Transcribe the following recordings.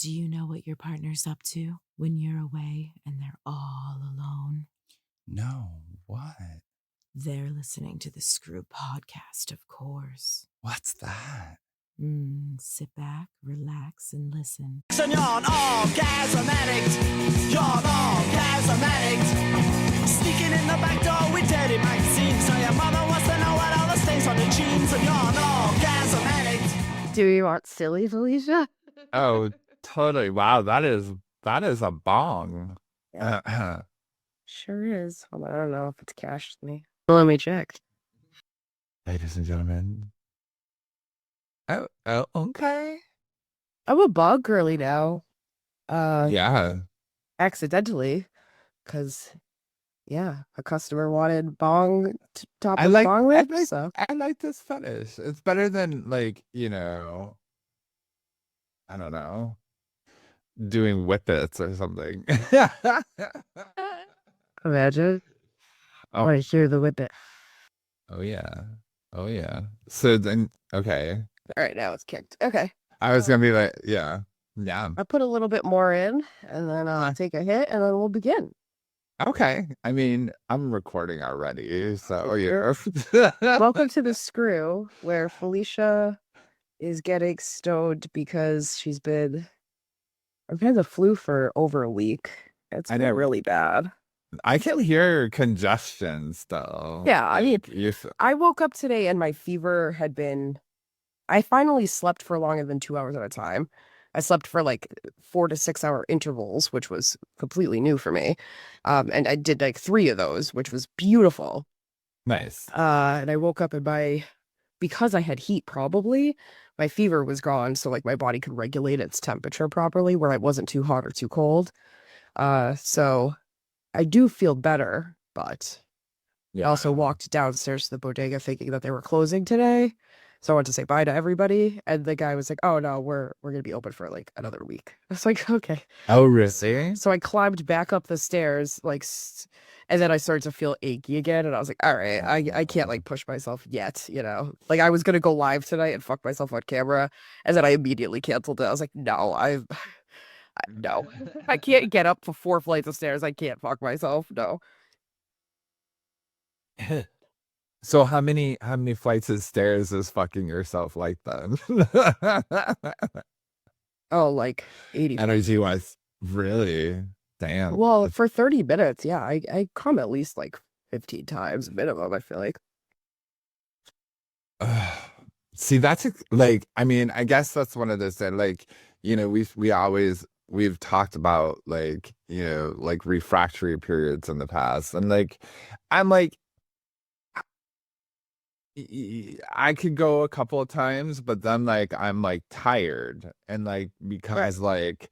Do you know what your partner's up to when you're away and they're all alone? No, what? They're listening to the Screw podcast, of course. What's that? Sit back, relax, and listen. You're an orgasm addict. You're an orgasm addict. Sneaking in the back door with dirty magazines. So your mother wants to know what all the stains on the jeans. And you're an orgasm addict. Do you want silly, Felicia? Oh, totally. Wow, that is a bong. Yeah. Sure is. Hold on, I don't know if it's cashed me. Let me check. Ladies and gentlemen. Oh, okay. I'm a bog girly now. Yeah. Accidentally, because a customer wanted bong top I of like bong I rib. like So I like this fetish. It's better than like, I don't know, doing whippets or something. imagine. Oh. Want to hear the whippet? Oh yeah. Oh yeah. So then okay. All right, now it's kicked. Okay. I was gonna be like, yeah. Yeah. I put a little bit more in, and then I'll take a hit, and then we'll begin. Okay. I mean, I'm recording already, so yeah. Welcome to the Screw, where Felicia is getting stoned because I've had the flu for over a week. It's I been know. really bad. I can hear congestion still. Yeah, I mean, You I woke up today and my fever I finally slept for longer than 2 hours at a time. I slept for like 4 to 6 hour intervals, which was completely new for me. And I did like 3 of those, which was beautiful. nice. And I woke up and because I had heat, probably my fever was gone. So like my body could regulate its temperature properly where I wasn't too hot or too cold. So I do feel better, but I also walked downstairs to the bodega thinking that they were closing today. So I went to say bye to everybody. And the guy was like, oh no, we're going to be open for like another week. I was like, okay. Oh, really? So I climbed back up the stairs, and then I started to feel achy again. And I was like, all right, I can't like push myself yet, Like I was going to go live tonight and fuck myself on camera. And then I immediately canceled it. I was like, no, no, I can't get up for 4 flights of stairs. I can't fuck myself. No. So how many flights of stairs is fucking yourself like then? Oh, like 80. Energy wise, really? Damn. Well, for 30 minutes, yeah, I come at least like 15 times minimum, I feel like. See, that's like, I mean, I guess that's one of those that like, we've talked about like, like refractory periods in the past. And like, I'm like, I could go a couple of times, but then like I'm like tired and like because like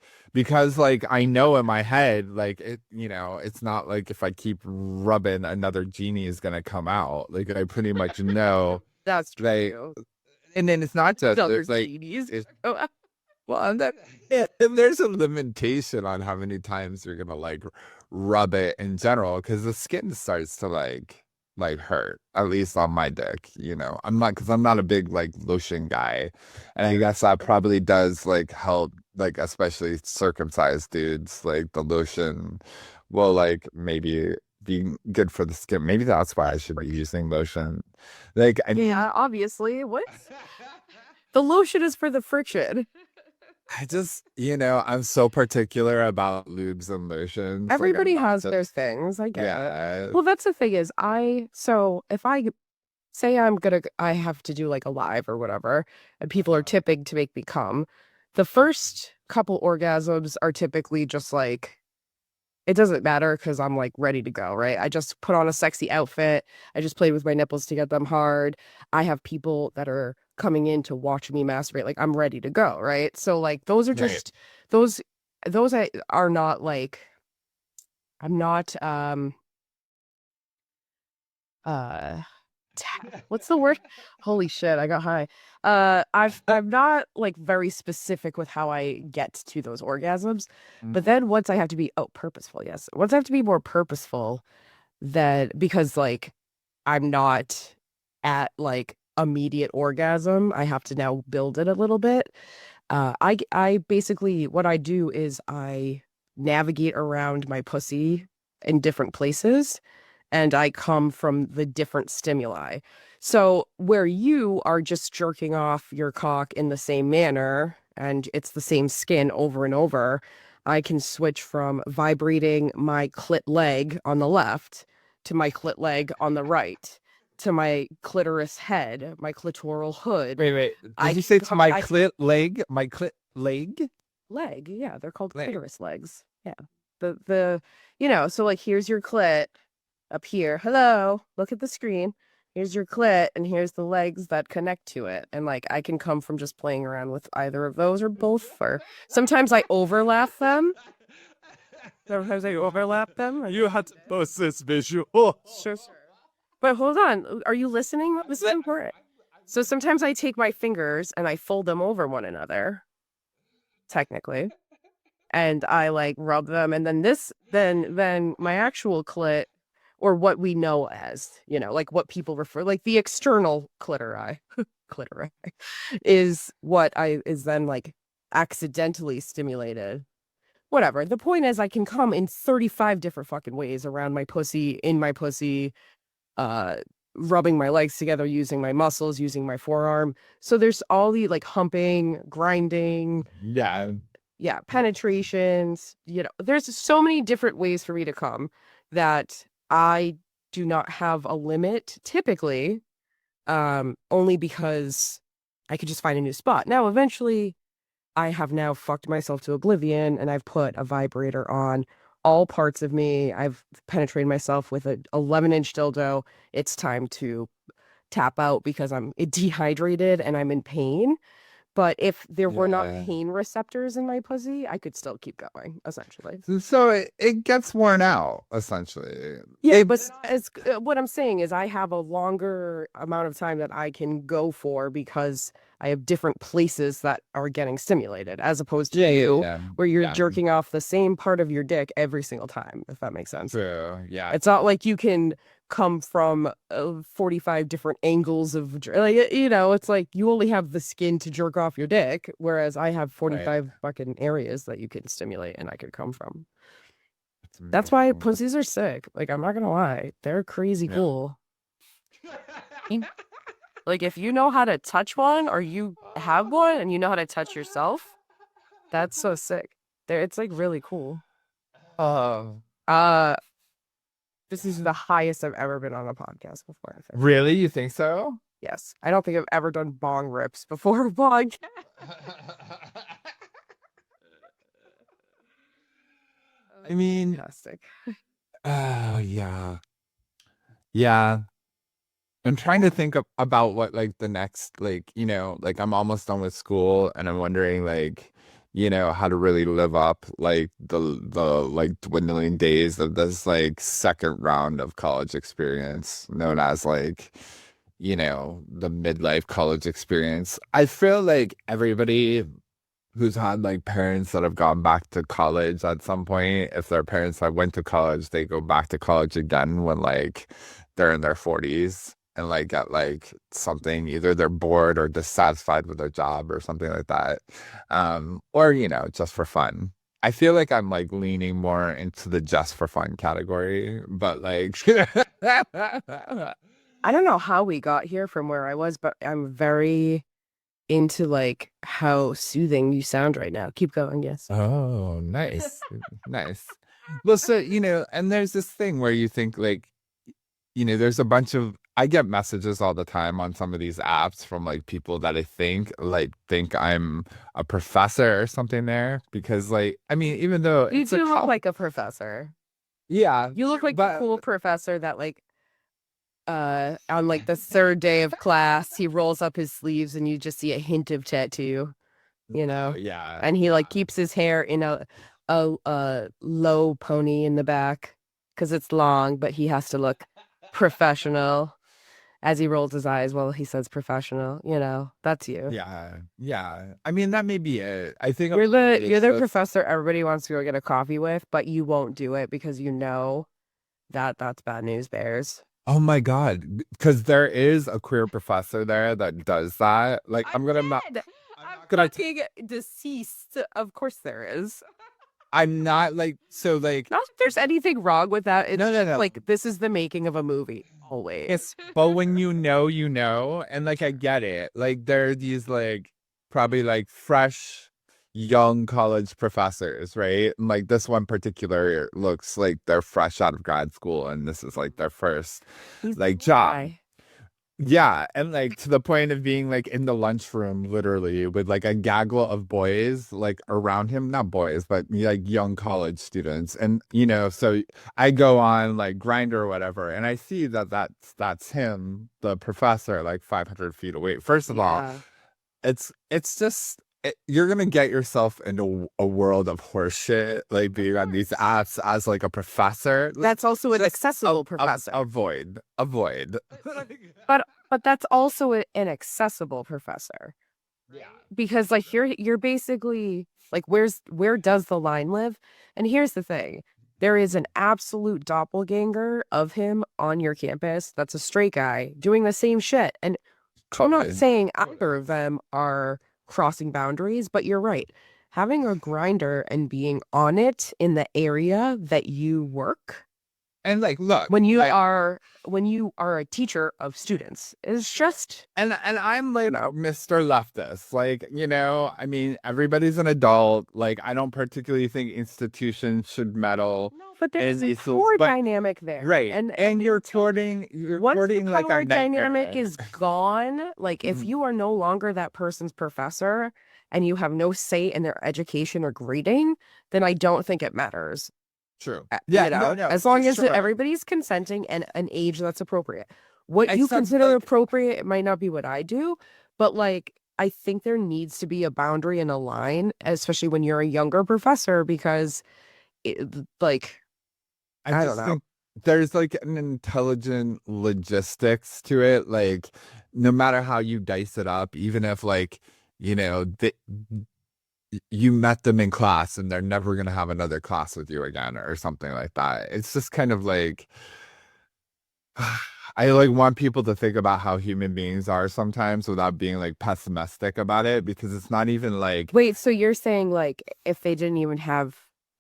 I know in my head like it's not like if I keep rubbing another genie is gonna come out. Like I pretty much know That's like, true. and then it's not just Other it's like genies. well, and there's a limitation on how many times you're gonna like rub it in general because the skin starts to like hurt, at least on my dick. I'm not a big like lotion guy, and I guess that probably does like help, like especially circumcised dudes. Like the lotion will like maybe be good for the skin. Maybe that's why I should be using lotion. Like Yeah, obviously. What? The lotion is for the friction. I just, I'm so particular about lubes and lotions. Everybody has their things. I get it. Well, that's the thing is so if I say I have to do like a live or whatever, and people are tipping to make me come, the first couple orgasms are typically just like, it doesn't matter because I'm like ready to go, right? I just put on a sexy outfit. I just play with my nipples to get them hard. I have people that are coming in to watch me masturbate. Like I'm ready to go, right? So like those are just those are not like, I'm not what's the word? Holy shit, I got high. I'm not like very specific with how I get to those orgasms. But then once I have to be purposeful, yes. Once I have to be more purposeful, because like I'm not at like immediate orgasm, I have to now build it a little bit. I basically, what I do is I navigate around my pussy in different places, and I come from the different stimuli. So where you are just jerking off your cock in the same manner and it's the same skin over and over, I can switch from vibrating my clit leg on the left to my clit leg on the right to my clitoris head, my clitoral hood. Wait. I Did you say to my I clit leg? My clit leg? leg, yeah, they're called Leg. clitoris legs. Yeah. The so like here's your clit up here. Hello, look at the screen. Here's your clit and here's the legs that connect to it. And like I can come from just playing around with either of those or both, or sometimes I overlap them. Sometimes I overlap them. You had to post this visual. Sure. But hold on, are you listening? This is important. So sometimes I take my fingers and I fold them over one another, technically, and I like rub them, and then my actual clit, or what we know as, like what people refer, like the external clitori, clitori, is what is then like accidentally stimulated. Whatever. The point is, I can come in 35 different fucking ways around my pussy, in my pussy, rubbing my legs together, using my muscles, using my forearm. So there's all the like humping, grinding, penetrations. There's so many different ways for me to come that I do not have a limit typically, only because I could just find a new spot. Now, eventually, I have now fucked myself to oblivion, and I've put a vibrator on all parts of me. I've penetrated myself with an 11-inch dildo. It's time to tap out because I'm dehydrated and I'm in pain. But if there were not pain receptors in my pussy, I could still keep going, essentially. So it gets worn out, essentially. Yeah, but what I'm saying is I have a longer amount of time that I can go for because I have different places that are getting stimulated, as opposed to you, where you're jerking off the same part of your dick every single time, if that makes sense. True, yeah. It's not like you can come from 45 different angles of, like, it's like you only have the skin to jerk off your dick, whereas I have 45 fucking areas that you can stimulate and I could come from. That's why pussies are sick. Like, I'm not gonna lie, they're crazy cool. Like, if you know how to touch one, or you have one and you know how to touch yourself, that's so sick. It's like really cool. This is the highest I've ever been on a podcast before, I think. Really? You think so? Yes. I don't think I've ever done bong rips before a podcast. I mean, fantastic. Oh, yeah. Yeah. I'm trying to think about what, like, the next, like, like, I'm almost done with school, and I'm wondering, like, how to really live up, like, the like, dwindling days of this, like, second round of college experience, known as, like, the midlife college experience. I feel like everybody who's had, like, parents that have gone back to college at some point, if their parents that went to college, they go back to college again when, like, they're in their 40s. And like get like something, either they're bored or dissatisfied with their job or something like that, or just for fun. I feel like I'm like leaning more into the just for fun category, but like I don't know how we got here from where I was, but I'm very into like how soothing you sound right now. Keep going. Yes. Oh, nice. Nice. Well, so and there's this thing where you think like there's a bunch of, I get messages all the time on some of these apps from like people that I think I'm a professor or something there, because like, I mean, even though you do look like a professor. Yeah. You look like the cool professor that like on like the third day of class, he rolls up his sleeves and you just see a hint of tattoo, Yeah. And he like keeps his hair in a low pony in the back because it's long, but he has to look professional as he rolls his eyes while he says professional. That's you. Yeah. I mean, that may be it. I think you're the professor everybody wants to go get a coffee with, but you won't do it because that's bad news bears. Oh my God, because there is a queer professor there that does that. Like, I'm gonna fucking deceased. Of course there is. I'm not like, so like, Not that there's anything wrong with that. It's no. like, this is the making of a movie, always. But when you know, and like, I get it. Like, there are these like, probably like fresh, young college professors, right? And like this one particular looks like they're fresh out of grad school and this is like their first like job. Guy. Yeah, and like to the point of being like in the lunchroom, literally with like a gaggle of boys like around him, not boys, but like young college students. And so I go on like Grindr or whatever, and I see that that's him, the professor, like 500 feet away. First of all, it's just you're gonna get yourself into a world of horseshit, like being on these apps as like a professor. That's also an accessible professor. Avoid. But that's also an accessible professor. Yeah. Because like you're basically like, where does the line live? And here's the thing. There is an absolute doppelganger of him on your campus that's a straight guy doing the same shit. And I'm not saying either of them are crossing boundaries, but you're right. Having a grinder and being on it in the area that you work, and like, look, when you are a teacher of students, is just and I'm like Mr. Leftist, like, I mean, everybody's an adult. Like, I don't particularly think institutions should meddle. No, but there's a power dynamic there, right? And you're courting like power our dynamic is gone. Like, if you are no longer that person's professor and you have no say in their education or grading, then I don't think it matters. True. Yeah, no, as long as everybody's consenting and an age that's appropriate. What you consider appropriate, it might not be what I do, but like, I think there needs to be a boundary and a line, especially when you're a younger professor, because like, I don't know. Think there's like an intelligent logistics to it. Like, no matter how you dice it up, even if like, you met them in class and they're never going to have another class with you again or something like that. It's just kind of like, I like want people to think about how human beings are sometimes without being like pessimistic about it, because it's not even like, wait, so you're saying like if they didn't even have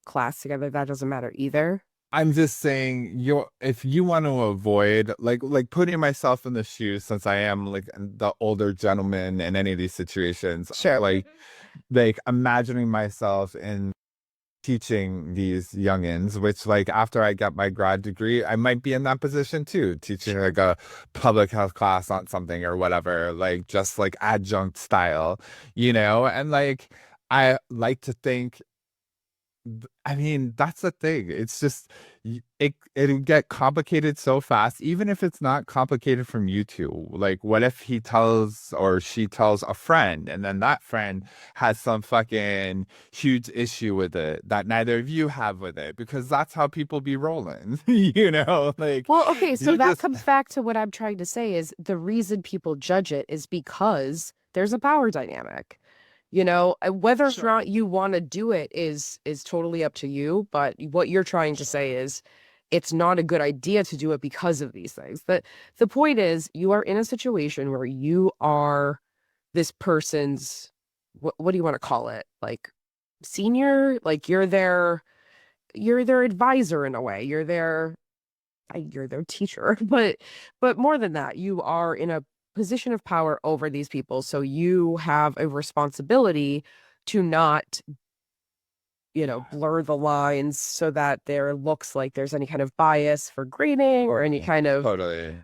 class together, that doesn't matter either? I'm just saying, if you want to avoid like putting myself in the shoes, since I am like the older gentleman in any of these situations, sure, like imagining myself in teaching these youngins, which like after I get my grad degree, I might be in that position too, teaching like a public health class on something or whatever, like just like adjunct style, and like I like to think, I mean, that's the thing. It's just, it'll get complicated so fast, even if it's not complicated from you two. Like, what if he tells or she tells a friend, and then that friend has some fucking huge issue with it that neither of you have with it, because that's how people be rolling, like. Well, okay, so that comes back to what I'm trying to say is the reason people judge it is because there's a power dynamic. Whether or not you want to do it is totally up to you. But what you're trying to say is it's not a good idea to do it because of these things. But the point is, you are in a situation where you are this person's, what do you want to call it? Like senior, like you're their advisor in a way. You're their teacher, but more than that, you are in a position of power over these people, so you have a responsibility to not blur the lines so that there looks like there's any kind of bias for grading or any kind of totally,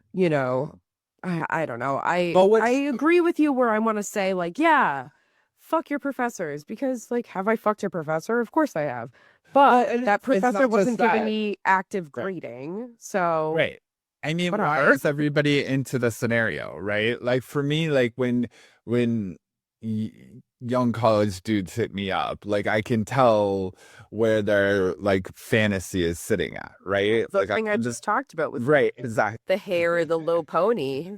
I don't know. I agree with you where I want to say like, yeah, fuck your professors, because like, have I fucked your professor? Of course I have, but that professor wasn't giving me active grading, so right. I mean, why is everybody into the scenario, right? Like for me, like when young college dudes hit me up, like I can tell where their like fantasy is sitting at, right? The like thing I just talked about with exactly the hair or the low pony.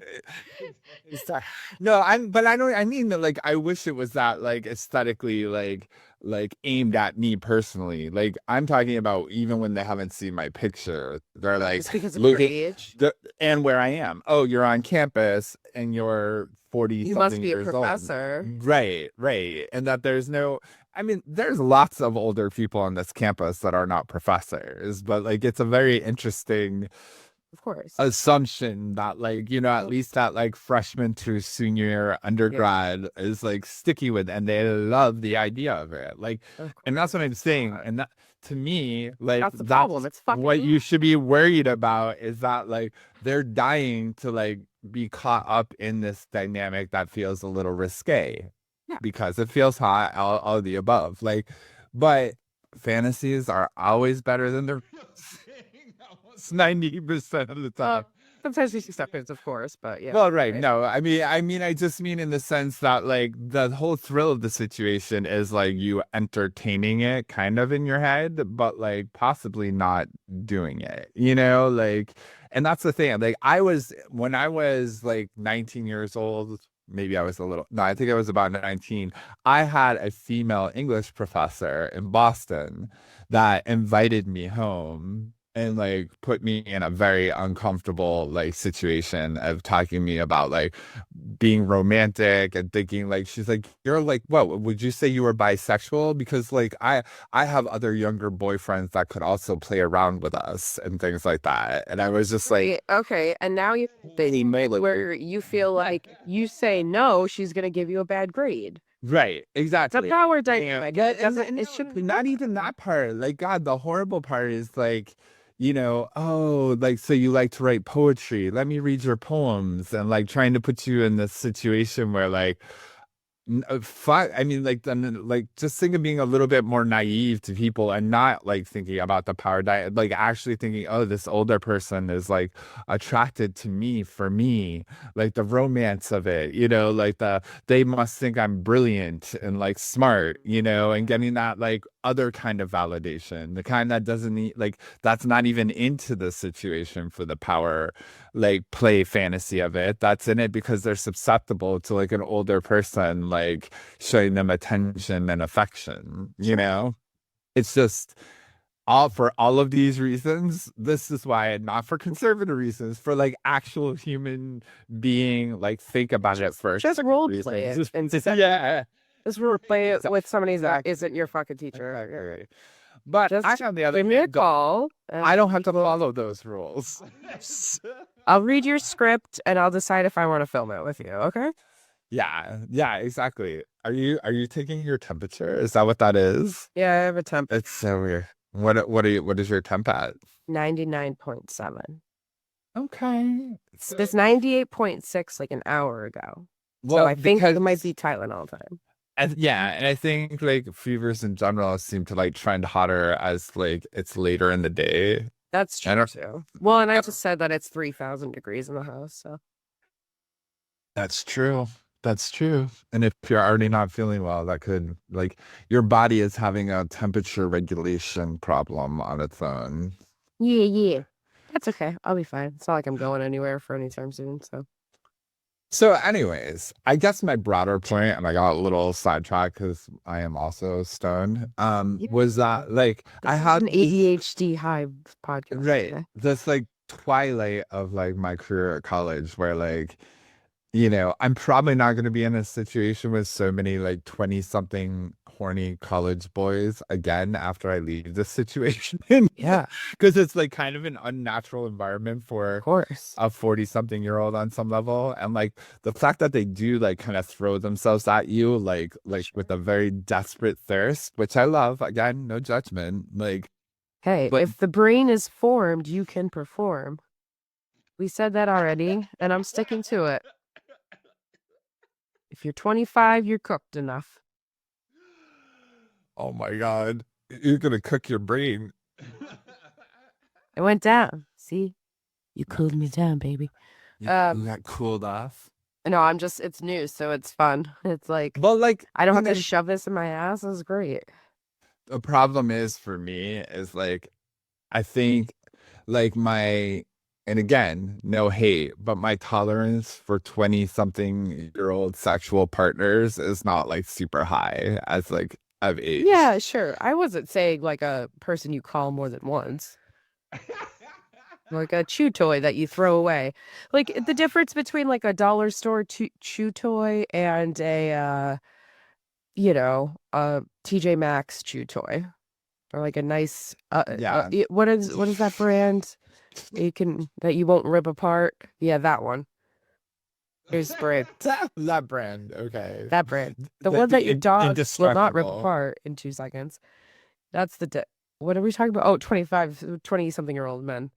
No, I mean that, like I wish it was that like aesthetically like like aimed at me personally. Like I'm talking about even when they haven't seen my picture, they're like Just because of your age. And where I am. Oh, you're on campus and you're 40 You something must be a years old. professor. Right. And that there's no, I mean, there's lots of older people on this campus that are not professors, but like it's a very interesting Of course. assumption that like, at least that like freshman to senior undergrad is like sticky with, and they love the idea of it. Like, and that's what I'm saying. And that, to me, like that's the problem. It's fucking what you should be worried about is that like they're dying to like be caught up in this dynamic that feels a little risque. Yeah. Because it feels hot, all of the above. Like, but fantasies are always better than their 90% of the time. Sometimes these exceptions, of course, but yeah. Well, right. No, I mean, I just mean in the sense that like the whole thrill of the situation is like you entertaining it kind of in your head, but like possibly not doing it, like, and that's the thing. Like when I was like 19 years old, maybe I was no, I think I was about 19. I had a female English professor in Boston that invited me home and like put me in a very uncomfortable like situation of talking to me about like being romantic and thinking like, she's like, you're like, what would you say you were bisexual? Because like I have other younger boyfriends that could also play around with us and things like that. And I was just like, okay, and now you where you feel like you say no, she's gonna give you a bad grade. Right, exactly. It's a power dynamic. It should be not even that part. Like, God, the horrible part is like, oh, like, so you like to write poetry. Let me read your poems, and like trying to put you in this situation where like, I mean, like, then, like, just think of being a little bit more naive to people and not like thinking about the power diet, like actually thinking, oh, this older person is like attracted to me for me, like the romance of it, like they must think I'm brilliant and like smart, and getting that like other kind of validation, the kind that doesn't need, like, that's not even into the situation for the power, like play fantasy of it. That's in it because they're susceptible to like an older person, like showing them attention and affection, It's just for all of these reasons. This is why, not for conservative reasons, for like actual human being, like think about it first. Just role play it. Yeah. Just role play it with somebody that isn't your fucking teacher. Right. But just I, on the other give me a call. I don't have to follow those rules. I'll read your script and I'll decide if I want to film it with you. Okay? Yeah, exactly. Are you taking your temperature? Is that what that is? Yeah, I have a temp. It's so weird. What is your temp at? 99.7. Okay. It's 98.6 like an hour ago. Well, so I think it might be Tylenol time. And I think like fevers in general seem to like trend hotter as like it's later in the day. That's true too. Well, and I just said that it's 3,000 degrees in the house, so. That's true. And if you're already not feeling well, that could, like, your body is having a temperature regulation problem on its own. Yeah. That's okay. I'll be fine. It's not like I'm going anywhere for any time soon, so. So anyways, I guess my broader point, and I got a little sidetracked because I am also stoned, was that like I had an ADHD hive podcast. Right. Okay? This like twilight of like my career at college where like, I'm probably not going to be in a situation with so many like 20 something horny college boys again after I leave this situation. Yeah. Because it's like kind of an unnatural environment for, of course, a 40 something year old on some level. And like the fact that they do like kind of throw themselves at you like with a very desperate thirst, which I love. Again, no judgment. Like, hey, but if the brain is formed, you can perform. We said that already, and I'm sticking to it. If you're 25, you're cooked enough. Oh my God. You're going to cook your brain. It went down. See? You cooled me down, baby. You got cooled off? No, it's new, so it's fun. It's like, well, like, I don't have to shove this in my ass. It's great. The problem is for me is like, I think like and again, no hate, but my tolerance for 20 something year old sexual partners is not like super high as like of age. Yeah, sure. I wasn't saying like a person you call more than once. Like a chew toy that you throw away. Like the difference between like a dollar store chew toy and a a TJ Maxx chew toy. Or like a nice Yeah. what is that brand that you won't rip apart? Yeah, that one. Here's the brand. That brand, okay. That brand. The one that your dog will not rip indestructible. apart in 2 seconds. That's what are we talking about? Oh, 20-something-year-old men.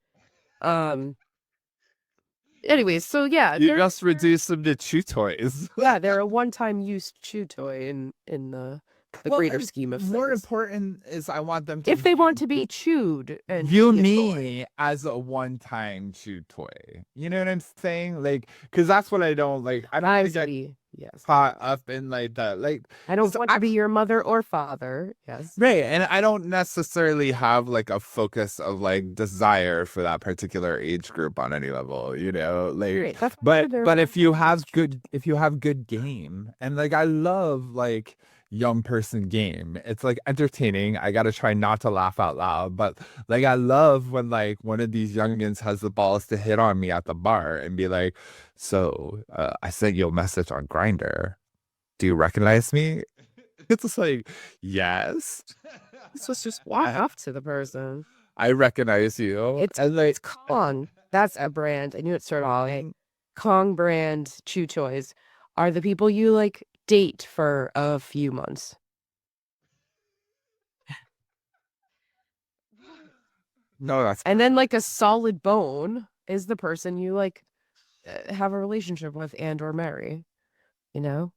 Anyways, so yeah, You just reduce them to chew toys. yeah, they're a one-time use chew toy in the greater scheme of more things. important is I want them to If they want to be chewed and view be a me as a one-time chew toy. You know what I'm saying? Like, because that's what I don't like. I don't think I toy. Yes. caught up in like that. Like, I don't want to be your mother or father. Yes. right, and I don't necessarily have like a focus of like desire for that particular age group on any level, you know. Like, Right. but if you have good game, and like I love like young person game, it's like entertaining. I gotta try not to laugh out loud, but like I love when like one of these youngins has the balls to hit on me at the bar and be like, so I sent you a message on Grindr, do you recognize me? It's just like, yes. So just walk up to the person. I recognize you. It's Kong. That's a brand. I knew it started off like Kong brand chew toys are the people you like date for a few months. No, that's and then like a solid bone is the person you like have a relationship with and or marry. You know?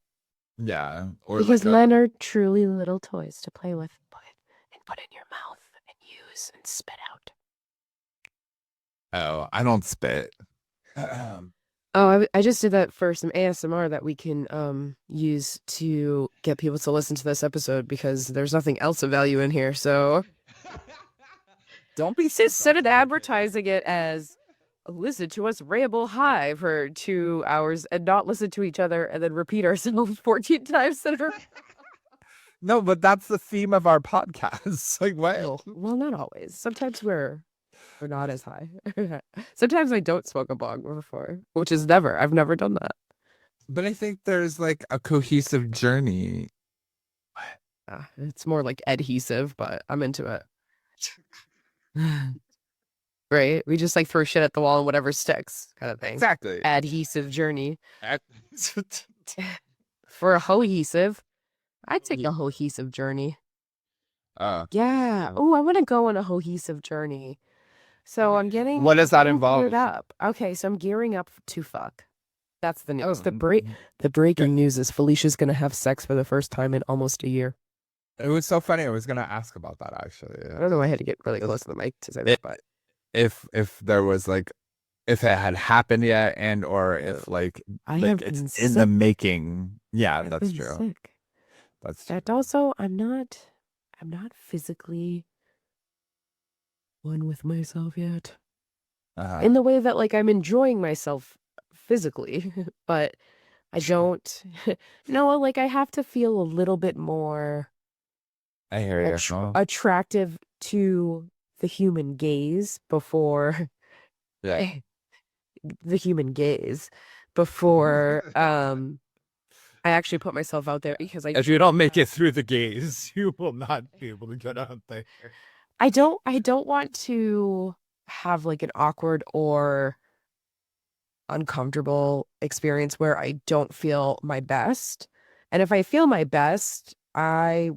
yeah. Or because like men are truly little toys to play with, put in your mouth and use and spit out. oh, I don't spit. Oh, I just did that for some ASMR that we can use to get people to listen to this episode because there's nothing else of value in here. So Don't be instead of advertising it as listen to us ramble high for 2 hours and not listen to each other and then repeat ourselves 14 times in a row. No, but that's the theme of our podcast. Like, what? Well, not always. Sometimes we're not as high. Sometimes I don't smoke a bong before, which is never. I've never done that. But I think there's like a cohesive journey. It's more like adhesive, but I'm into it. Right? We just like throw shit at the wall and whatever sticks, kind of thing. Exactly. Adhesive journey. For a cohesive, I'd take a cohesive journey. Yeah. Oh, I want to go on a cohesive journey. So I'm getting. What does that involve? Up. Okay, so I'm gearing up to fuck. That's the news. The breaking news is Felicia's gonna have sex for the first time in almost a year. It was so funny. I was gonna ask about that actually. I don't know. I had to get really close to the mic to say that, but if there was like, if it had happened yet, and or if like it's in the making. Yeah, that's true. Sick. That also, I'm not physically one with myself yet. In the way that like I'm enjoying myself physically, but I don't. No, like I have to feel a little bit more. I hear you. Attractive to the human gaze before. Yeah. The human gaze before. I actually put myself out there because if you don't make it through the gaze, you will not be able to get out there. I don't want to have like an awkward or uncomfortable experience where I don't feel my best. And if I feel my best, I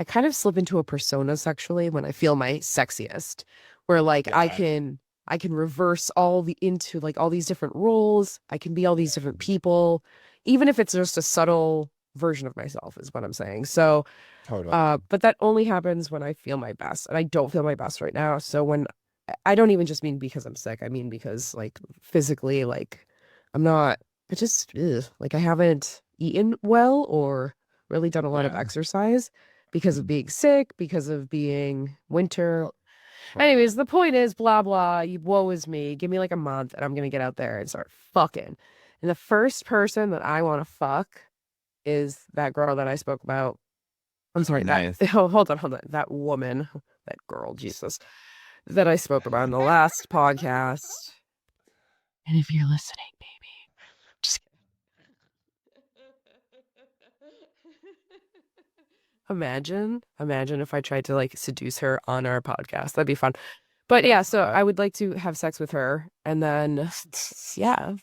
kind of slip into a persona sexually when I feel my sexiest, where like I can reverse into like all these different roles. I can be all these different people, even if it's just a subtle version of myself is what I'm saying. So, totally. But that only happens when I feel my best, and I don't feel my best right now. So when I don't even just mean because I'm sick, I mean because like physically, like I'm not. I just like I haven't eaten well or really done a lot of exercise because of being sick, because of being winter. Anyways, the point is, blah blah. Woe is me. Give me like a month, and I'm gonna get out there and start fucking. And the first person that I want to fuck is that girl that I spoke about I'm sorry. Nice. Hold on. That woman, that girl, Jesus, that I spoke about in the last podcast. And if you're listening, baby, just Imagine if I tried to like seduce her on our podcast. That'd be fun. But yeah, so I would like to have sex with her, and then yeah.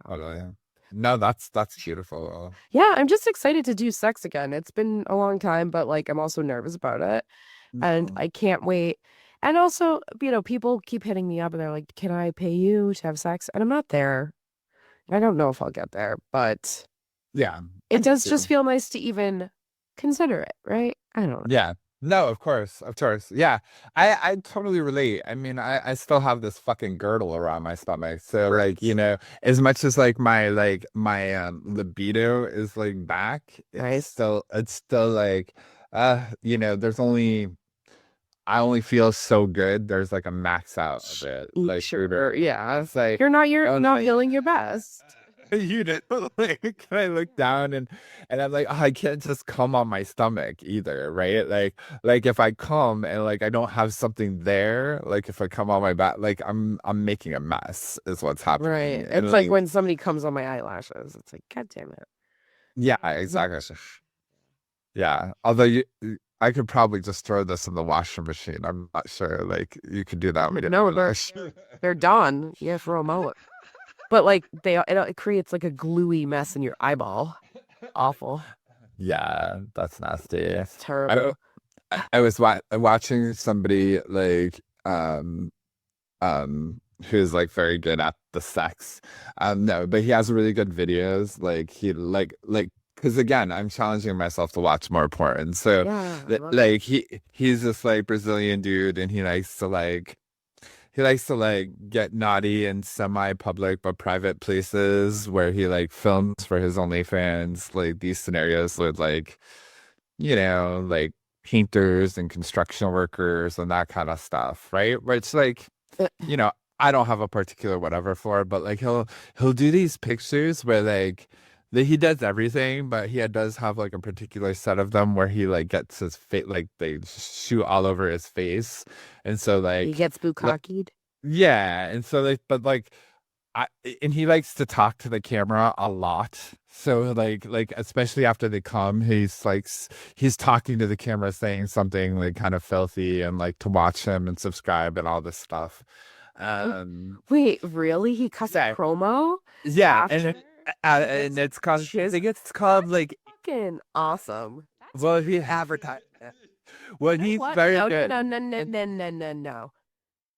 Oh, yeah. No, that's beautiful. Yeah, I'm just excited to do sex again. It's been a long time, but like I'm also nervous about it, and I can't wait. And also, people keep hitting me up and they're like, "Can I pay you to have sex?" And I'm not there. I don't know if I'll get there, but yeah, it does just feel nice to even consider it, right? I don't know. Yeah. No, of course. Yeah. I totally relate. I mean, I still have this fucking girdle around my stomach. So like, as much as like my libido is like back, it's still like there's only I only feel so good. There's like a max out of it. Like sure, yeah. It's like you're not feeling your best. you did like I look down and I'm like, I can't just come on my stomach either, right? Like if I come and like I don't have something there, like if I come on my back, like I'm making a mess is what's happening. Right. It's like when somebody comes on my eyelashes. It's like, God damn it. Yeah, exactly. Yeah. Although I could probably just throw this in the washing machine. I'm not sure. Like you could do that. No, they're done. You throw them out. But like it creates like a gluey mess in your eyeball. Awful. Yeah, that's nasty. It's terrible. I was watching somebody like who's like very good at the sex. No, but he has really good videos. Like he like because again, I'm challenging myself to watch more porn. So like he's this like Brazilian dude, and he likes to get naughty in semi-public but private places where he like films for his OnlyFans, like these scenarios with like, like painters and construction workers and that kind of stuff, right? Where it's like, I don't have a particular whatever for it, but like he'll do these pictures where like he does everything, but he does have like a particular set of them where he like gets his face, like they shoot all over his face, and so like he gets bukkakied. Yeah, and so like, but like, and he likes to talk to the camera a lot. So like especially after they come, he's talking to the camera, saying something like kind of filthy, and like to watch him and subscribe and all this stuff. Wait, really? He cuts promo? Yeah, and it's called. I think it's called like fucking awesome. Well, he advertised. Well, he's very good. No.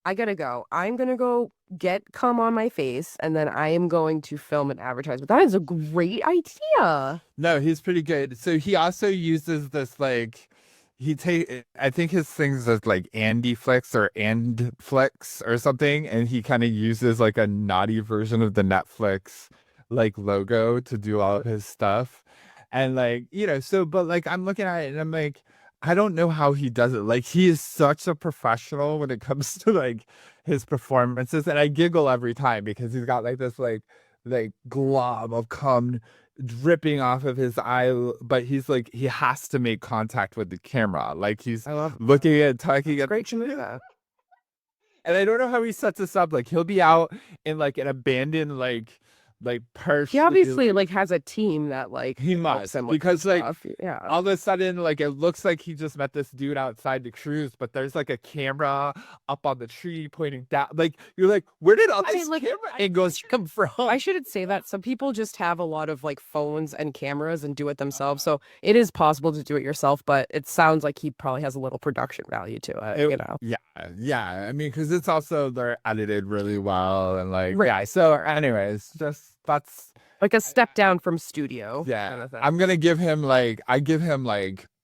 I gotta go. I'm gonna go get cum on my face, and then I am going to film an advertisement. That is a great idea. No, he's pretty good. So he also uses this like I think his things is like Andy Flicks or Andflix or something, and he kind of uses like a naughty version of the Netflix like logo to do all of his stuff. And like, so but like I'm looking at it and I'm like, I don't know how he does it. Like he is such a professional when it comes to like his performances, and I giggle every time because he's got like this like glob of cum dripping off of his eye, but he's like he has to make contact with the camera. Like he's looking at talking at great that. And I don't know how he sets this up. Like he'll be out in like an abandoned like person. He obviously like has a team that like he must because like all of a sudden like it looks like he just met this dude outside the cruise, but there's like a camera up on the tree pointing down. Like you're like, where did all these camera angles come from? I shouldn't say that. Some people just have a lot of like phones and cameras and do it themselves. So it is possible to do it yourself, but it sounds like he probably has a little production value to it. Yeah. I mean, because it's also they're edited really well and like yeah. So anyways, just. That's like a step down from studio. Yeah. Kind of thing. I'm going to give him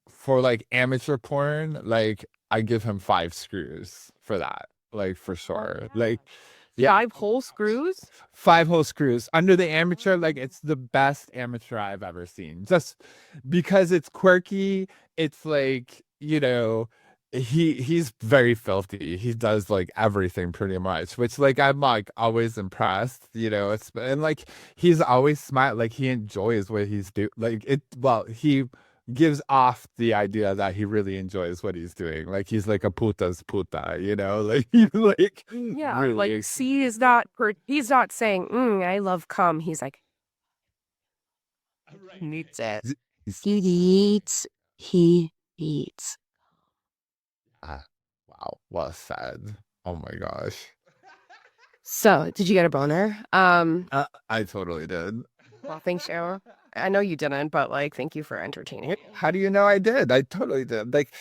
for like amateur porn, like I give him 5 screws for that. Like for sure. Like 5 whole screws? 5 whole screws. Under the amateur, like it's the best amateur I've ever seen. Just because it's quirky, it's like, he's very filthy. He does like everything pretty much, which like I'm like always impressed, and like he's always smart. Like he enjoys what he's doing. Like he gives off the idea that he really enjoys what he's doing. Like he's like a puta's puta, you know, like he's like Yeah, really like C is not he's not saying I love cum. He's like needs it. He eats. Wow, well said. Oh my gosh. So, did you get a boner? I totally did. Well, thanks, you. I know you didn't, but like, thank you for entertaining it. How do you know I did? I totally did. Like,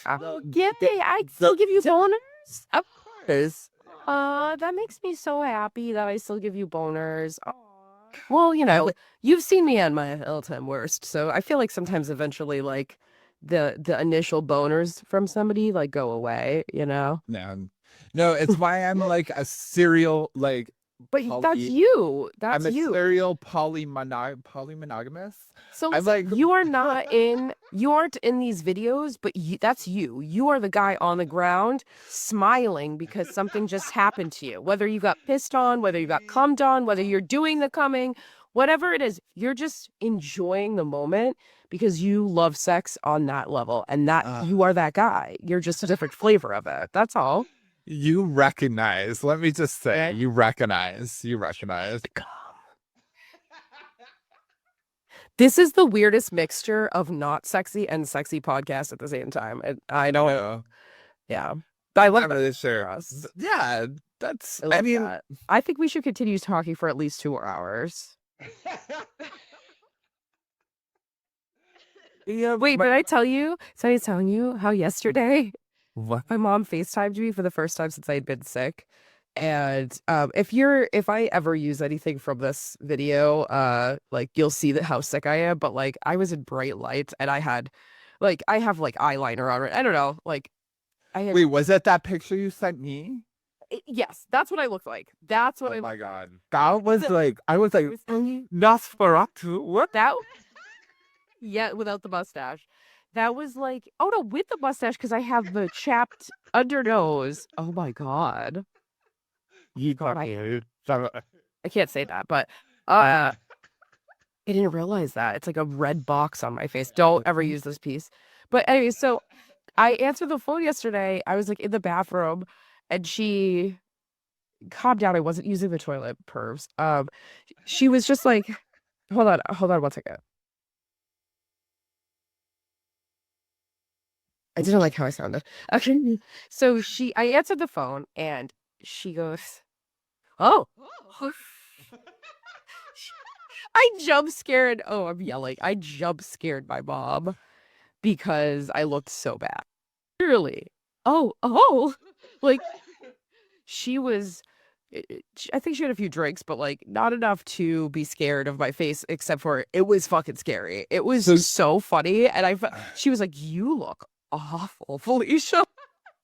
Give me, I still give you boners. Of course. That makes me so happy that I still give you boners. Aw. Well, you know, you've seen me at my all-time worst, so I feel like sometimes eventually, like, the initial boners from somebody like go away, you know? no, it's why I'm like a serial like. But that's you. That's I'm a you. serial polymonogamous. So I'm listen, like, you aren't in these videos, but that's you. You are the guy on the ground smiling because something just happened to you. Whether you got pissed on, whether you got cummed on, whether you're doing the cumming, whatever it is, you're just enjoying the moment because you love sex on that level. And that you are that guy. You're just a different flavor of it. That's all. you recognize. Let me just say, you recognize. This is the weirdest mixture of not sexy and sexy podcast at the same time. I know it. Yeah. I love I'm really sure. us. Yeah, that's. I mean, that. I think we should continue talking for at least 2 hours. Yeah. Wait, did I tell you? So I was telling you how yesterday What? my mom FaceTimed me for the first time since I had been sick. And if I ever use anything from this video, like you'll see that how sick I am, but like I was in bright lights and I have like eyeliner on it. I don't know, like Wait, was that picture you sent me? Yes, that's what I look like. That's what Oh my god. That was like I was like Nosferatu. What? That yeah, without the mustache. That was like, oh no, with the mustache because I have the chapped under nose. Oh my god. I can't say that, but I didn't realize that. It's like a red box on my face. Don't ever use this piece. But anyway, so I answered the phone yesterday. I was like in the bathroom and she calmed down. I wasn't using the toilet pervs. She was just like, hold on 1 second. I didn't like how I sounded. Okay. So I answered the phone and she goes, oh. I jump scared. Oh, I'm yelling. I jump scared my mom because I looked so bad. Literally. Oh. Like, she was, I think she had a few drinks, but like not enough to be scared of my face, except for it was fucking scary. It was so funny. And she was like, you look awful, Felicia.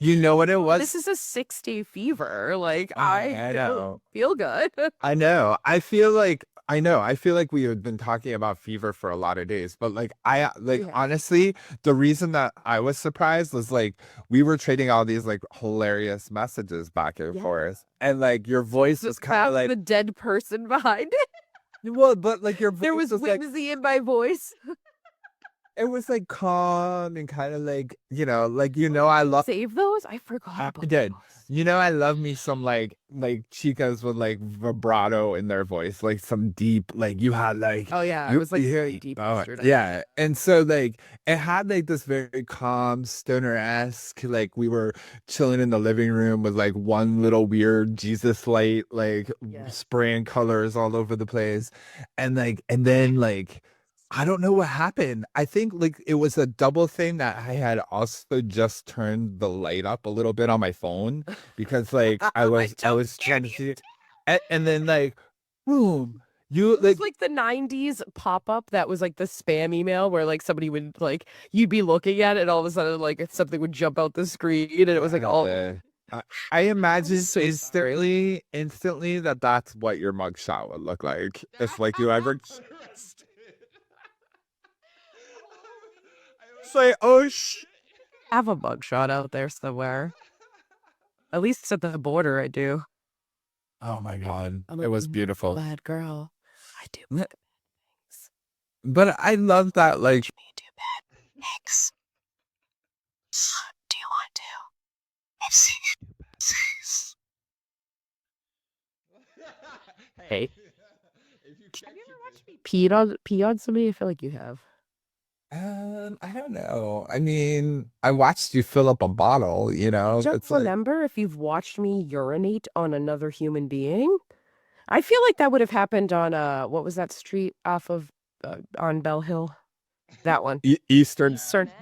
You know what it was? This is a 6-day fever. Like, I don't feel good. I know. I feel like we have been talking about fever for a lot of days, but like honestly, the reason that I was surprised was like we were trading all these like hilarious messages back and forth, and like your voice was kind of like the dead person behind it. Well, but like your voice there was whimsy in my voice. It was like calm and kind of like, I love save those. I forgot about those. I love me some like chicas with like vibrato in their voice, like some deep, like you had like, oh yeah, it was like very deep. Yeah. And so like it had like this very calm stoner-esque, like we were chilling in the living room with like one little weird Jesus light, like spraying colors all over the place. And then I don't know what happened. I think like it was a double thing that I had also just turned the light up a little bit on my phone because like I was trying to see it. And then like boom, it's like the 90s pop-up that was like the spam email where like somebody would like you'd be looking at it and all of a sudden like something would jump out the screen and it was like all I imagine instantly that's what your mugshot would look like if like you ever say, oh have a mugshot out there somewhere. At least at the border, I do. Oh my god, it was beautiful. Bad girl, I do bad things. But I love that, like. Me do bad. X. Do you want to? I've seen you do bad things. Hey. Have you ever watched me pee on somebody? I feel like you have. I don't know. I mean, I watched you fill up a bottle, you know? Don't It's like, remember if you've watched me urinate on another human being. I feel like that would have happened on what was that street off of on Bell Hill? That one. Eastern. Certain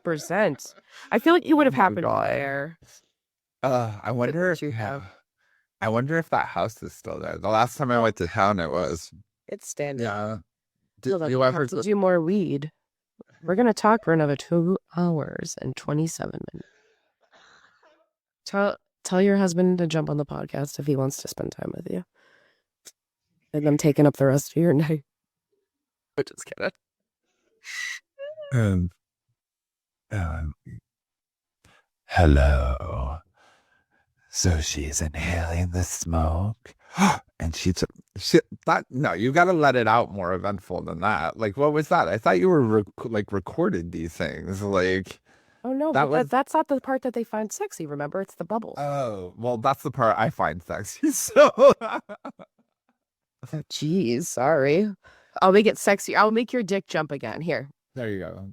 percent. I feel like it would have Oh my happened God. there. I wonder if you have. I wonder if that house is still there. The last time I went to town, it was. It's standing. Yeah. Did Did you ever have to do more weed? We're gonna talk for another 2 hours and 27 minutes. Tell your husband to jump on the podcast if he wants to spend time with you. And I'm taking up the rest of your night. I'm just kidding. Hello. So she's inhaling the smoke, and she thought, no, you got to let it out more eventful than that. Like, what was that? I thought you were recorded these things. Like, oh no, that's not the part that they find sexy. Remember, it's the bubble. Oh, well, that's the part I find sexy. So, geez, sorry. I'll make it sexy. I'll make your dick jump again. Here. There you go.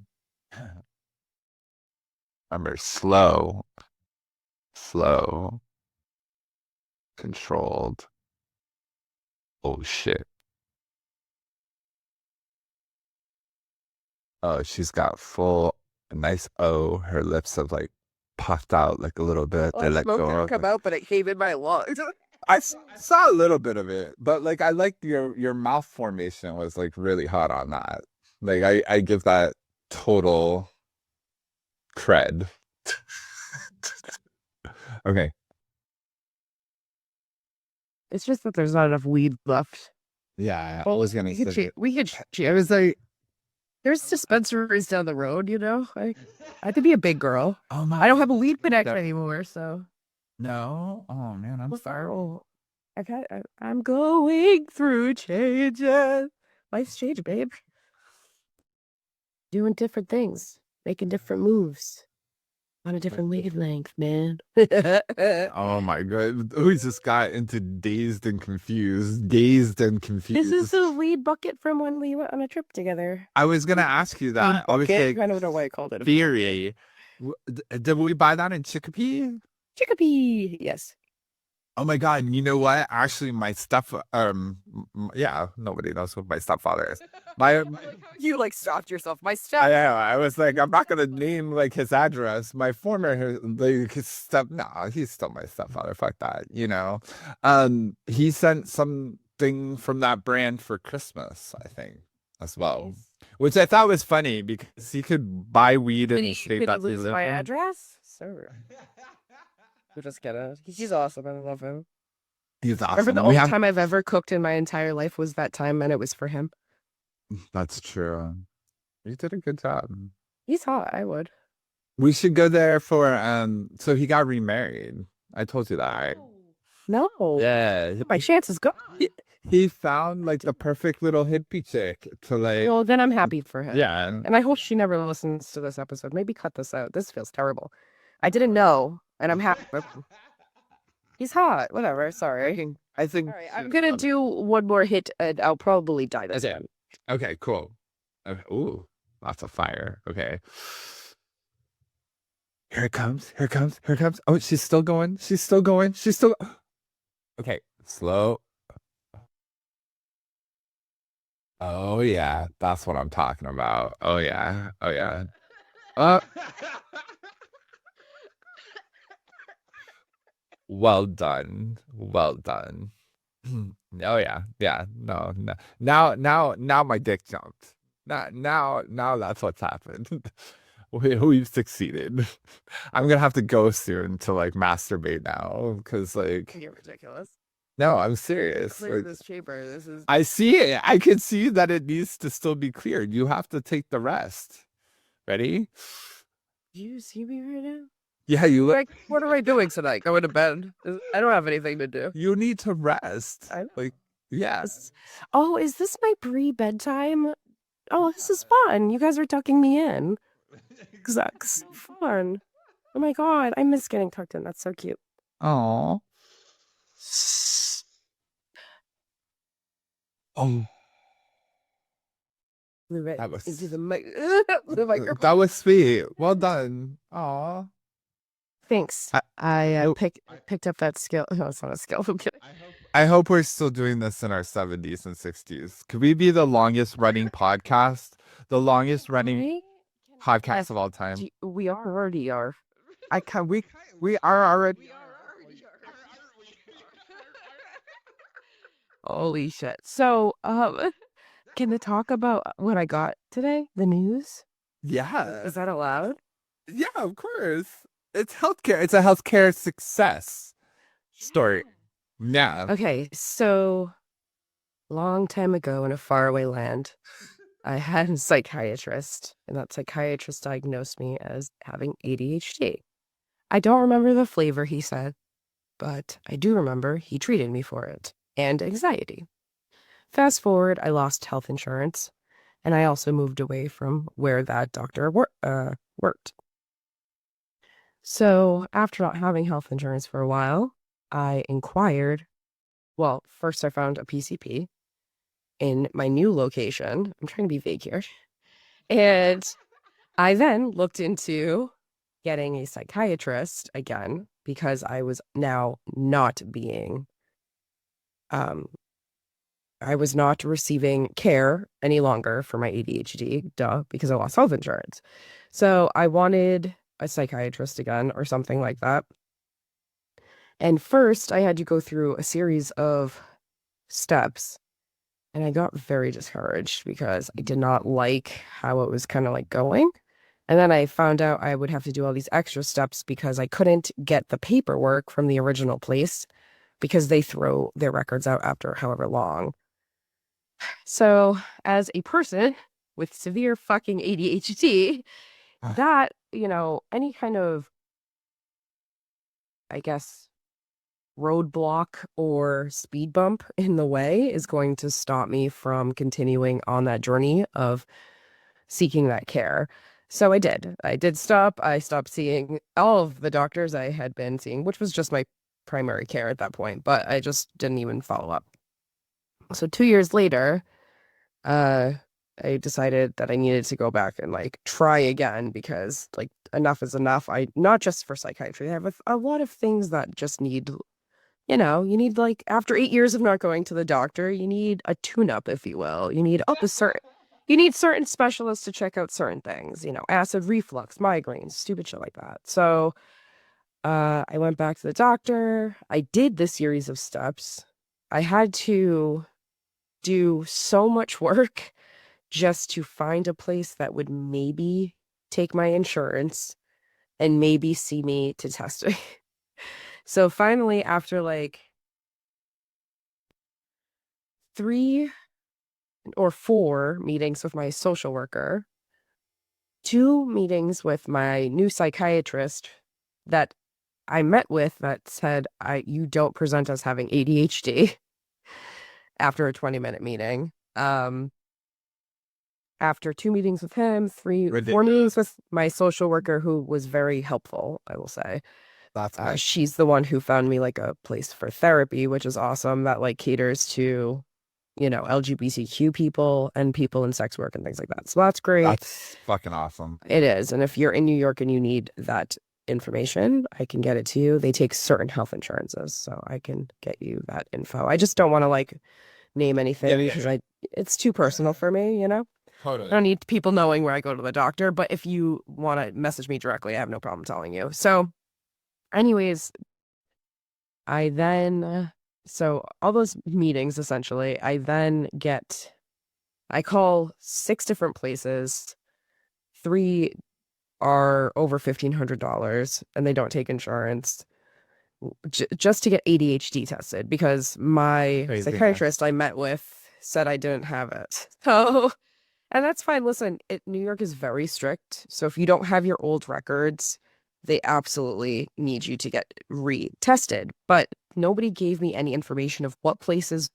Remember, slow, controlled. Oh shit. Oh, she's got full nice O. Her lips have like puffed out like a little bit. They let go. Come out, but it came in my lungs. I saw a little bit of it, but like I like your mouth formation was like really hot on that. Like I give that total cred. Okay. It's just that there's not enough weed left. Yeah, I was gonna say we could. I was like, there's dispensaries down the road. You know, I could be a big girl. Oh my! I don't have a weed connection anymore, so. No. Oh man, I'm sorry. I'm going through changes. Life's changing, babe. Doing different things, making different moves. On a different wavelength, man. Oh my God. We just got into dazed and confused. This is the weed bucket from when we went on a trip together. I was going to ask you that. Obviously, I don't know why I called it a theory. Did we buy that in Chicopee? Chicopee, yes. Oh my God, you know what? Actually, my yeah, nobody knows who my stepfather is. You like stopped yourself. My I was like, I'm not gonna name like his address. My former like his he's still my stepfather. Fuck that, you know. He sent something from that brand for Christmas, I think, as well. Nice. Which I thought was funny because he could buy weed in the state that he lived my in. address? Sir. We're just kidding. He's awesome. I love him. He's awesome. Remember the only time I've ever cooked in my entire life was that time, and it was for him. That's true. You did a good job. He's hot. I would. We should go there for so he got remarried. I told you that, right? No. Yeah. My chances go. He found like the perfect little hippie chick to like. Well, then I'm happy for him. Yeah. And I hope she never listens to this episode. Maybe cut this out. This feels terrible. I didn't know. And I'm happy. He's hot. Whatever. Sorry. I think. All right, I'm gonna do one more hit, and I'll probably die this time. Okay. Cool. Ooh, lots of fire. Okay. Here it comes. Here it comes. Here it comes. Oh, she's still going. She's still going. She's still. Okay. Slow. Oh yeah, that's what I'm talking about. Oh yeah. Oh yeah. Well done. Well done. Oh yeah. Yeah. No. Now my dick jumped. Now that's what's happened. We've succeeded. I'm gonna have to go soon to like masturbate now because like you're ridiculous. No, I'm serious. Clear this chamber. This is. I see it. I can see that it needs to still be cleared. You have to take the rest. Ready? Do you see me right now? Yeah, you look. Like, what am I doing tonight? Going to bed? I don't have anything to do. You need to rest. Like, yes. Oh, is this my pre-bedtime Oh, this is fun. You guys are tucking me in. That's so fun. Oh my God. I miss getting tucked in. That's so cute. Oh. Oh. Move it That was into the microphone. that was sweet. Well done. Aw. Thanks. I picked up that skill. No, it's not a skill. I'm kidding. I hope we're still doing this in our 70s and 60s. Could we be the longest running podcast? The longest running podcast of all time. We already are. We are already. Holy shit. So, can I talk about what I got today? The news? Yeah. Is that allowed? Yeah, of course. It's healthcare. It's a healthcare success story. Yeah. Okay, so long time ago in a faraway land, I had a psychiatrist, and that psychiatrist diagnosed me as having ADHD. I don't remember the flavor he said, but I do remember he treated me for it and anxiety. Fast forward, I lost health insurance, and I also moved away from where that doctor worked. So after not having health insurance for a while, I inquired. Well, first I found a PCP in my new location. I'm trying to be vague here. And I then looked into getting a psychiatrist again because I was now not being, I was not receiving care any longer for my ADHD, because I lost health insurance. So I wanted a psychiatrist again or something like that. And first I had to go through a series of steps, and I got very discouraged because I did not like how it was kind of like going. And then I found out I would have to do all these extra steps because I couldn't get the paperwork from the original place because they throw their records out after however long. So as a person with severe fucking ADHD, that, any kind of, I guess, roadblock or speed bump in the way is going to stop me from continuing on that journey of seeking that care. So I did stop. I stopped seeing all of the doctors I had been seeing, which was just my primary care at that point, but I just didn't even follow up. So 2 years later, I decided that I needed to go back and try again because enough is enough. Not just for psychiatry. I have a lot of things that just need, you need after 8 years of not going to the doctor, you need a tune-up, if you will. You need certain specialists to check out certain things, acid reflux, migraines, stupid shit like that. So I went back to the doctor. I did the series of steps. I had to do so much work just to find a place that would maybe take my insurance and maybe see me to test it. So finally, after 3 or 4 meetings with my social worker, 2 meetings with my new psychiatrist that I met with that said, you don't present as having ADHD after a 20-minute meeting. After 2 meetings with him, 4 meetings with my social worker, who was very helpful, I will say. That's nice. She's the one who found me a place for therapy, which is awesome, that caters to, LGBTQ people and people in sex work and things like that. So that's great. That's fucking awesome. It is. And if you're in New York and you need that information, I can get it to you. They take certain health insurances, so I can get you that info. I just don't want to name anything because it's too personal for me, Totally. I don't need people knowing where I go to the doctor, but if you want to message me directly, I have no problem telling you. So anyways, so all those meetings, essentially, I call 6 different places. 3 are over $1,500 and they don't take insurance, just to get ADHD tested because my psychiatrist I met with said I didn't have it. So, and that's fine. Listen, New York is very strict. So if you don't have your old records, they absolutely need you to get retested. But nobody gave me any information of what places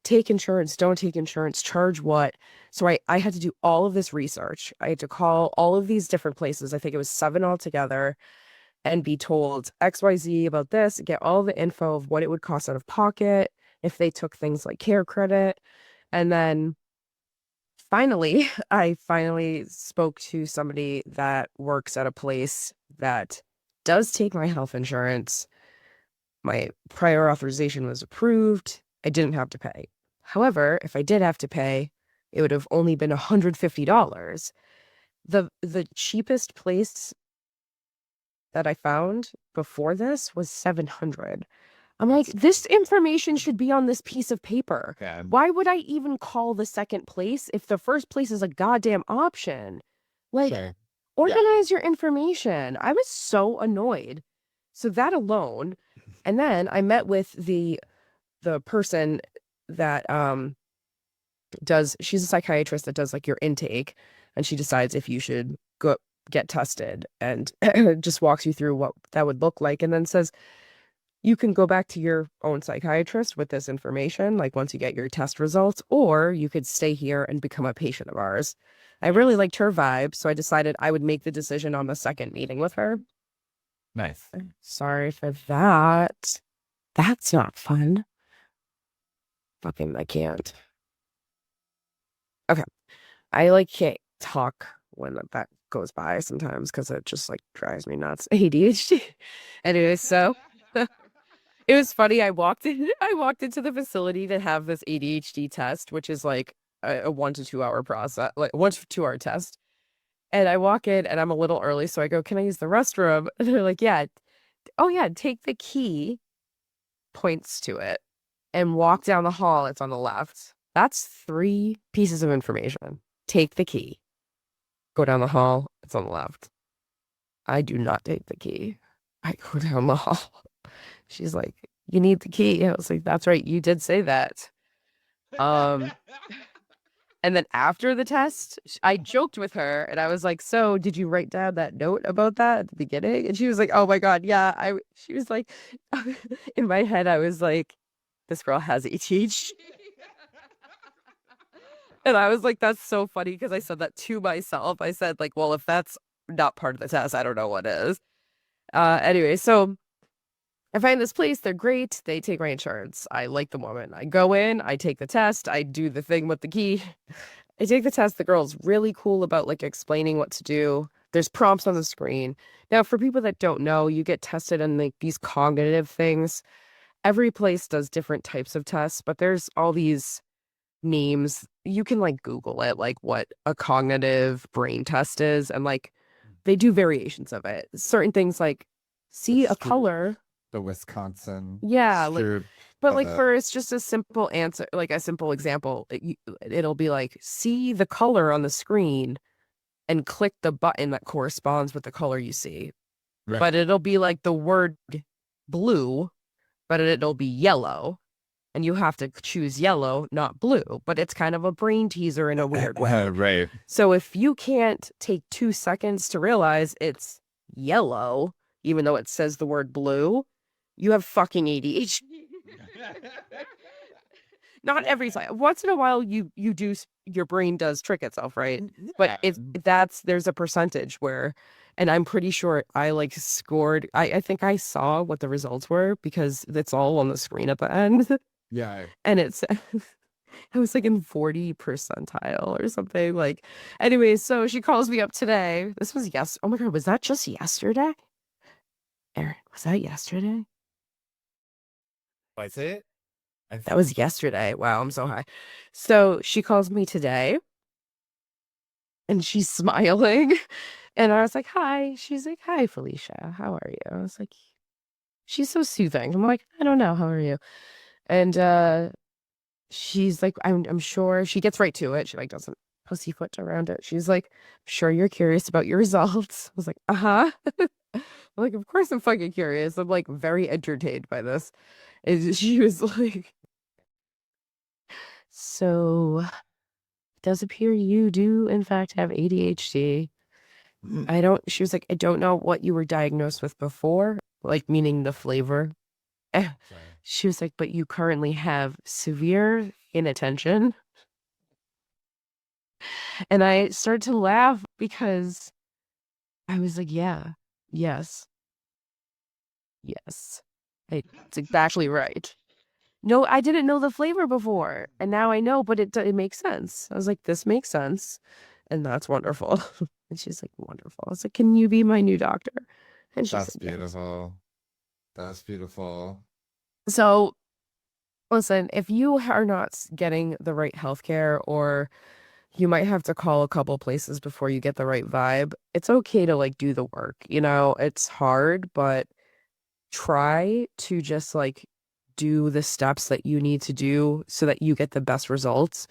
take insurance, don't take insurance, charge what. So I had to do all of this research. I had to call all of these different places. I think it was 7 altogether, and be told XYZ about this, get all the info of what it would cost out of pocket if they took things like care credit. And then finally, I finally spoke to somebody that works at a place that does take my health insurance. My prior authorization was approved. I didn't have to pay. However, if I did have to pay, it would have only been $150. The cheapest place that I found before this was $700. I'm like, this information should be on this piece of paper. Yeah. Why would I even call the second place if the first place is a goddamn option? Like, Sure. organize your information. I was so annoyed. So that alone, and then I met with the person that she's a psychiatrist that does like your intake, and she decides if you should go get tested, and just walks you through what that would look like, and then says you can go back to your own psychiatrist with this information, like once you get your test results, or you could stay here and become a patient of ours. I really liked her vibe, so I decided I would make the decision on the second meeting with her. Nice. Sorry for that. That's not fun. Fucking, I can't. Okay. I like can't talk when that goes by sometimes because it just like drives me nuts. ADHD. Anyway, so it was funny. I walked into the facility to have this ADHD test, which is like a 1 to 2 hour process, like 1 to 2 hour test. And I walk in and I'm a little early, so I go, "Can I use the restroom?" And they're like, "Yeah." "Oh yeah, take the key," points to it, "and walk down the hall. It's on the left." That's 3 pieces of information. Take the key. Go down the hall. It's on the left. I do not take the key. I go down the hall. She's like, "You need the key." I was like, "That's right. You did say that." And then after the test, I joked with her and I was like, "So did you write down that note about that at the beginning?" And she was like, "Oh my God, yeah." She was like, in my head, I was like, "This girl has ADHD." And I was like, that's so funny because I said that to myself. I said like, well, if that's not part of the test, I don't know what is. Anyway, so I find this place. They're great. They take my insurance. I like the woman. I go in, I take the test. I do the thing with the key. I take the test. The girl's really cool about like explaining what to do. There's prompts on the screen. Now, for people that don't know, you get tested on like these cognitive things. Every place does different types of tests, but there's all these names. You can like Google it, like what a cognitive brain test is, and like they do variations of it. Certain things like see a color. The Wisconsin. Yeah, like, but like the- for it's just a simple answer, like a simple example. It'll be like see the color on the screen and click the button that corresponds with the color you see. Right. But it'll be like the word blue, but it'll be yellow. And you have to choose yellow, not blue. But it's kind of a brain teaser in a weird way. Right. So if you can't take 2 seconds to realize it's yellow, even though it says the word blue, you have fucking ADHD. Not every time. Once in a while, your brain does trick itself, right? But there's a percentage where, and I'm pretty sure I like scored. I think I saw what the results were because it's all on the screen at the end. Yeah. And it's I was like in 40 percentile or something. Like, anyways, so she calls me up today. This was oh my God, was that just yesterday? Aaron, was that yesterday? Was it? That was yesterday. Wow, I'm so high. So she calls me today and she's smiling. And I was like, "Hi." She's like, "Hi, Felicia. How are you?" I was like, she's so soothing. I'm like, "I don't know. How are you?" And she's like, I'm sure. She gets right to it. She like doesn't pussyfoot around it. She's like, "I'm sure you're curious about your results." I was like, "Uh-huh." I'm like, "Of course I'm fucking curious." I'm like very entertained by this. And she was like, "So it does appear you do in fact have ADHD. She was like, "I don't know what you were diagnosed with before," like meaning the flavor. She was like, "But you currently have severe paying attention. And I started to laugh because I was like, yeah, yes, yes. It's exactly right. No, I didn't know the flavor before, and now I know, but it makes sense. I was like, this makes sense, and that's wonderful. And she's like, wonderful. I was like, can you be my new doctor? And she That's said, yes. beautiful. That's beautiful. So, listen, if you are not getting the right healthcare, or you might have to call a couple places before you get the right vibe, it's okay to like do the work. You know, it's hard, but try to just like do the steps that you need to do so that you get the best results.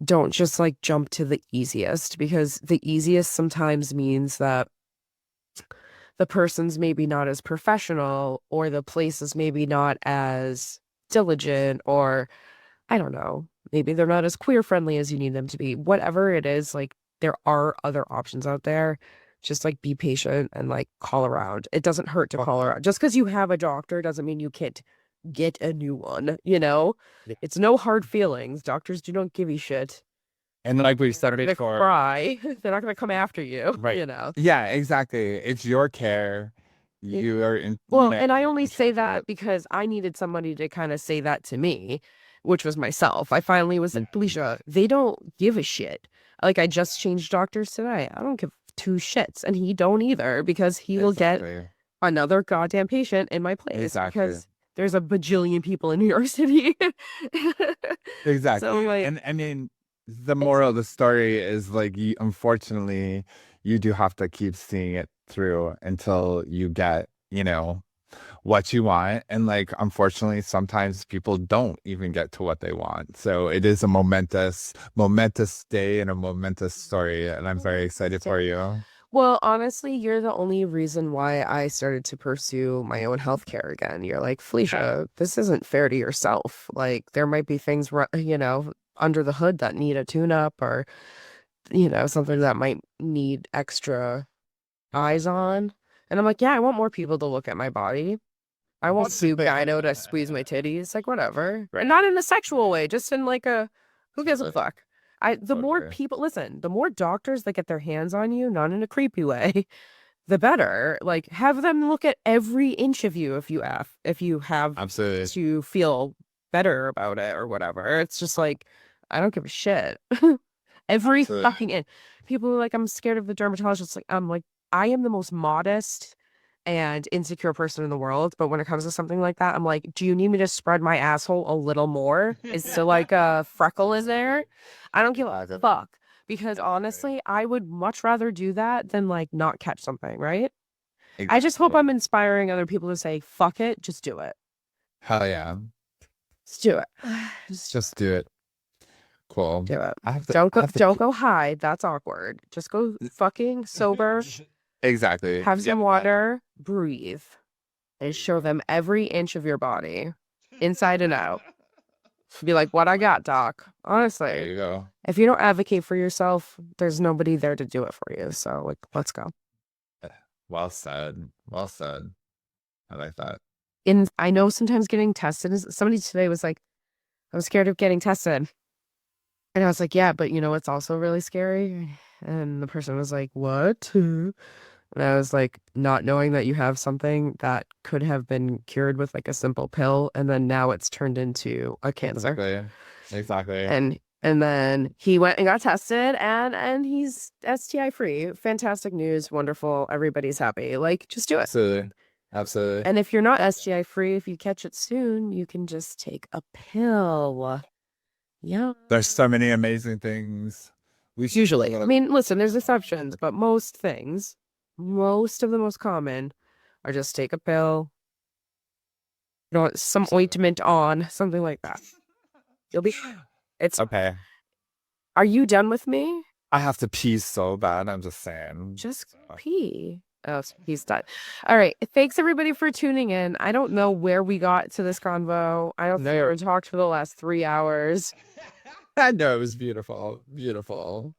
Don't just like jump to the easiest, because the easiest sometimes means that the person's maybe not as professional, or the place is maybe not as diligent, or I don't know, maybe they're not as queer friendly as you need them to be. Whatever it is, like there are other options out there. Just like be patient and like call around. It doesn't hurt to call around. Just because you have a doctor doesn't mean you can't get a new one, you know? It's no hard feelings. Doctors do not give a shit. And like we started They for cry. They're not gonna come after you, right. you know? Yeah, exactly. It's your care. You are in. Well, and I only say that because I needed somebody to kind of say that to me, which was myself. I finally was like, Felicia, they don't give a shit. Like, I just changed doctors today. I don't give two shits. And he don't either, because he will get another goddamn patient in my place. Exactly. Because there's a bajillion people in New York City. Exactly. So, like, and I mean, the moral of the story is like, unfortunately, you do have to keep seeing it through until you get, you know, what you want. And like, unfortunately, sometimes people don't even get to what they want. So it is a momentous day and a momentous story. And I'm very excited for you. Well, honestly, you're the only reason why I started to pursue my own healthcare again. You're like, Felicia, this isn't fair to yourself. Like, there might be things, you know, under the hood that need a tune-up, or, you know, something that might need extra eyes on. And I'm like, yeah, I want more people to look at my body. I want Sue Gyno to squeeze my titties, like whatever. And not in a sexual way, just in like a, who gives a fuck? The more people, listen, the more doctors that get their hands on you, not in a creepy way, the better. Like, have them look at every inch of you if you have Absolutely. to feel better about it or whatever. It's just like, I don't give a shit. Every Absolutely. fucking inch. People are like, I'm scared of the dermatologist. Like, I'm like, I am the most modest and insecure person in the world, but when it comes to something like that, I'm like, do you need me to spread my asshole a little more? Is still like a freckle in there? I don't give a fuck, because honestly, I would much rather do that than like not catch something, right? I just hope I'm inspiring other people to say, fuck it, just do it. Hell yeah. Just do it. Just do it. Cool. Do it. Don't go high. That's awkward. Just go fucking sober. Exactly. Have some water, breathe, and show them every inch of your body, inside and out. Be like, what I got, doc. Honestly, There you go. if you don't advocate for yourself, there's nobody there to do it for you. So, like, let's go. Well said. Well said. I like that. I know sometimes getting tested is, somebody today was like, I'm scared of getting tested. And I was like, yeah, but you know, it's also really scary. And the person was like, what? And I was like, not knowing that you have something that could have been cured with like a simple pill, and then now it's turned into a cancer. Exactly. And then he went and got tested, and he's STI free. Fantastic news, wonderful. Everybody's happy. Like, just do it. Absolutely. And if you're not STI free, if you catch it soon, you can just take a pill. Yeah. There's so many amazing things. Usually, I mean, listen, there's exceptions, but most things, most of the most common, are just take a pill, you know, some ointment on, something like that. You'll be. It's okay. Are you done with me? I have to pee so bad. I'm just saying. Just pee. Oh, he's done. All right. Thanks everybody for tuning in. I don't know where we got to this convo. I don't think we talked for the last 3 hours. I know, it was beautiful. Beautiful.